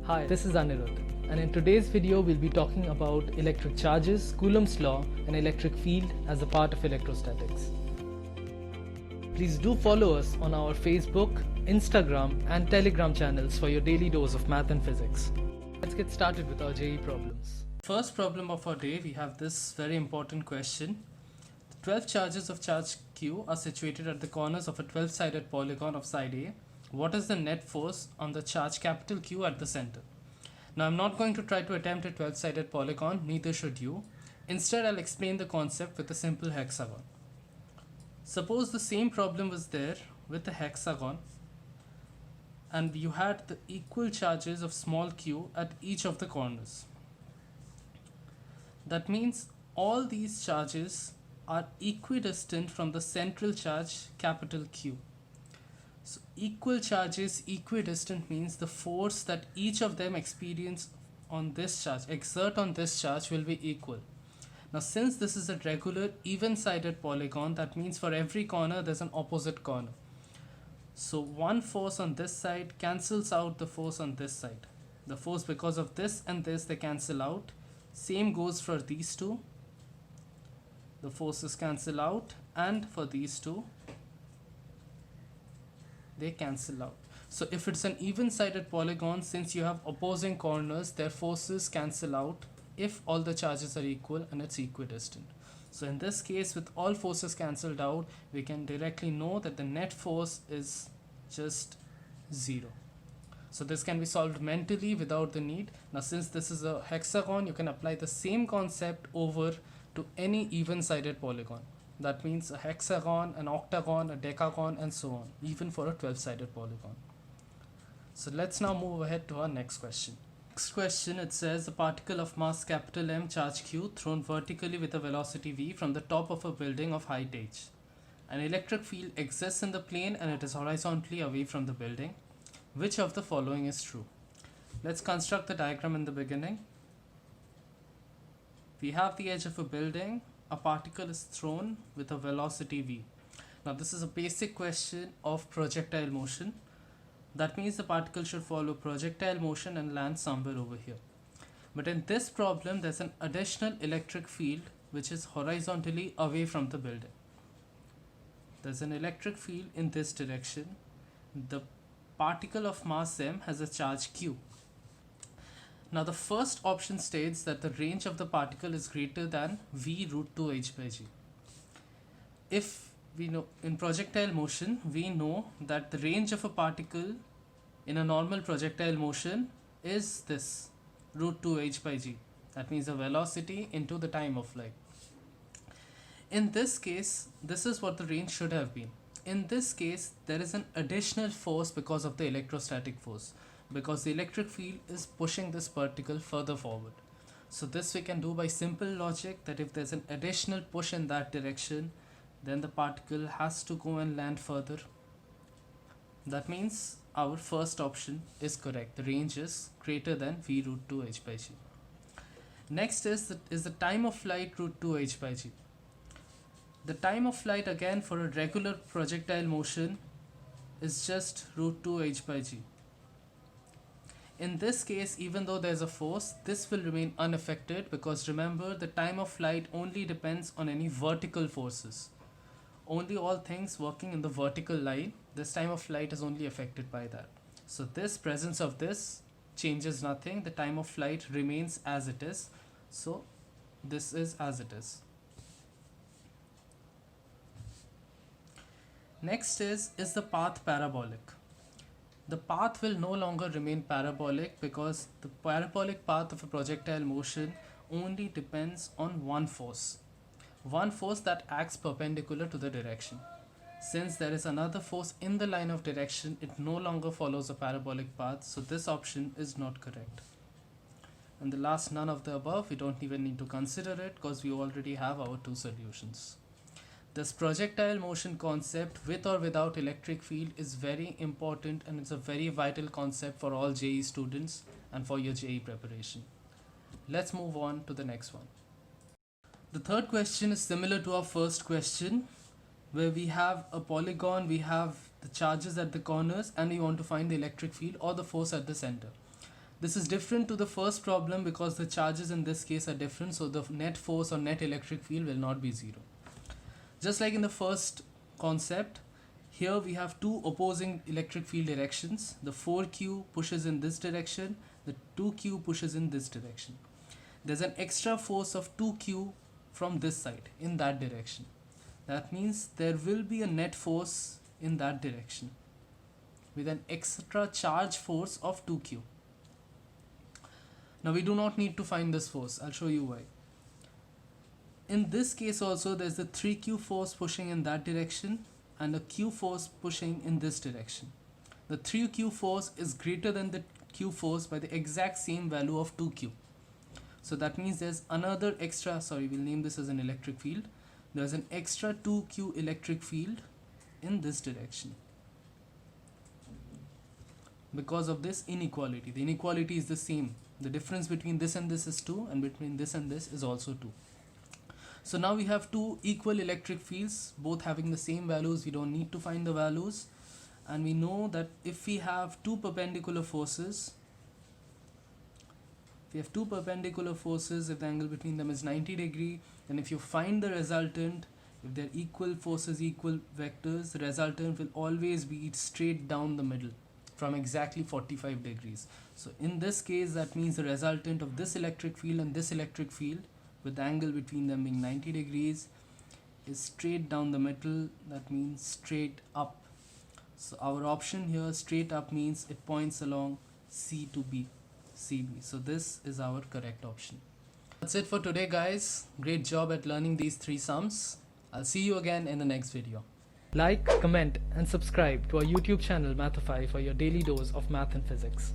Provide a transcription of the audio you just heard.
Hi, this is Anirudh, and in today's video we'll be talking about electric charges, Coulomb's law, and electric field as a part of electrostatics. Please do follow us on our Facebook, Instagram, and Telegram channels for your daily dose of math and physics. Let's get started with our JEE problems. First problem of our day, we have this very important question. The 12 charges of charge Q are situated at the corners of a 12-sided polygon of side A. What is the net force on the charge capital Q at the center? Now I'm not going to try to attempt a 12-sided polygon, neither should you. Instead, I'll explain the concept with a simple hexagon. Suppose the same problem was there with a hexagon and you had the equal charges of small q at each of the corners. That means all these charges are equidistant from the central charge capital Q. So equal charges equidistant means the force that each of them exert on this charge will be equal. Now since this is a regular even-sided polygon, that means for every corner there's an opposite corner. So one force on this side cancels out the force on this side. The force because of this and this, they cancel out. Same goes for these two. The forces cancel out, and for these two they cancel out. So if it's an even-sided polygon, since you have opposing corners, their forces cancel out if all the charges are equal and it's equidistant. So in this case, with all forces cancelled out, we can directly know that the net force is just 0. So this can be solved mentally without the need. Now since this is a hexagon, you can apply the same concept over to any even-sided polygon. That means a hexagon, an octagon, a decagon, and so on, even for a 12-sided polygon. So let's now move ahead to our next question. Next question, it says a particle of mass capital M charge Q thrown vertically with a velocity v from the top of a building of height h. An electric field exists in the plane and it is horizontally away from the building. Which of the following is true? Let's construct the diagram in the beginning. We have the edge of a building. A particle is thrown with a velocity v. Now this is a basic question of projectile motion. That means the particle should follow projectile motion and land somewhere over here. But in this problem, there's an additional electric field which is horizontally away from the building. There's an electric field in this direction. The particle of mass m has a charge q. Now the first option states that the range of the particle is greater than v root 2 h by g. If we know in projectile motion, we know that the range of a particle in a normal projectile motion is this root 2 h by g. That means the velocity into the time of flight. In this case, this is what the range should have been. In this case, there is an additional force because of the electrostatic force, because the electric field is pushing this particle further forward. So this we can do by simple logic, that if there's an additional push in that direction, then the particle has to go and land further. That means our first option is correct. The range is greater than v root 2 h by g. Next is the time of flight root 2 h by g. The time of flight again for a regular projectile motion is just root 2 h by g. In this case, even though there's a force, this will remain unaffected because remember, the time of flight only depends on any vertical forces. Only all things working in the vertical line, this time of flight is only affected by that. So this presence of this changes nothing. The time of flight remains as it is. So this is as it is. Next is the path parabolic? The path will no longer remain parabolic because the parabolic path of a projectile motion only depends on one force that acts perpendicular to the direction. Since there is another force in the line of direction, it no longer follows a parabolic path, so this option is not correct. And the last, none of the above, we don't even need to consider it because we already have our two solutions. This projectile motion concept with or without electric field is very important and it's a very vital concept for all JEE students and for your JEE preparation. Let's move on to the next one. The third question is similar to our first question, where we have a polygon, we have the charges at the corners, and we want to find the electric field or the force at the center. This is different to the first problem because the charges in this case are different, so the net force or net electric field will not be zero. Just like in the first concept, here we have two opposing electric field directions. The 4q pushes in this direction, the 2q pushes in this direction. There's an extra force of 2q from this side in that direction. That means there will be a net force in that direction with an extra charge force of 2q. Now we do not need to find this force. I'll show you why. In this case also, there's the 3q force pushing in that direction and a q force pushing in this direction. The 3q force is greater than the q force by the exact same value of 2q. So that means there's another extra, we'll name this as an electric field. There's an extra 2q electric field in this direction because of this inequality. The inequality is the same. The difference between this and this is 2, and between this and this is also 2. So now we have two equal electric fields, both having the same values. We don't need to find the values. And we know that if we have two perpendicular forces, if the angle between them is 90 degree, then if you find the resultant, if they're equal forces, equal vectors, the resultant will always be straight down the middle from exactly 45 degrees. So in this case, that means the resultant of this electric field and this electric field, with the angle between them being 90 degrees, is straight down the middle. That means straight up. So our option here, straight up, means it points along C to B, CB. So this is our correct option. That's it for today, guys. Great job at learning these three sums. I'll see you again in the next video. Like, comment and subscribe to our YouTube channel Mathify for your daily dose of math and physics.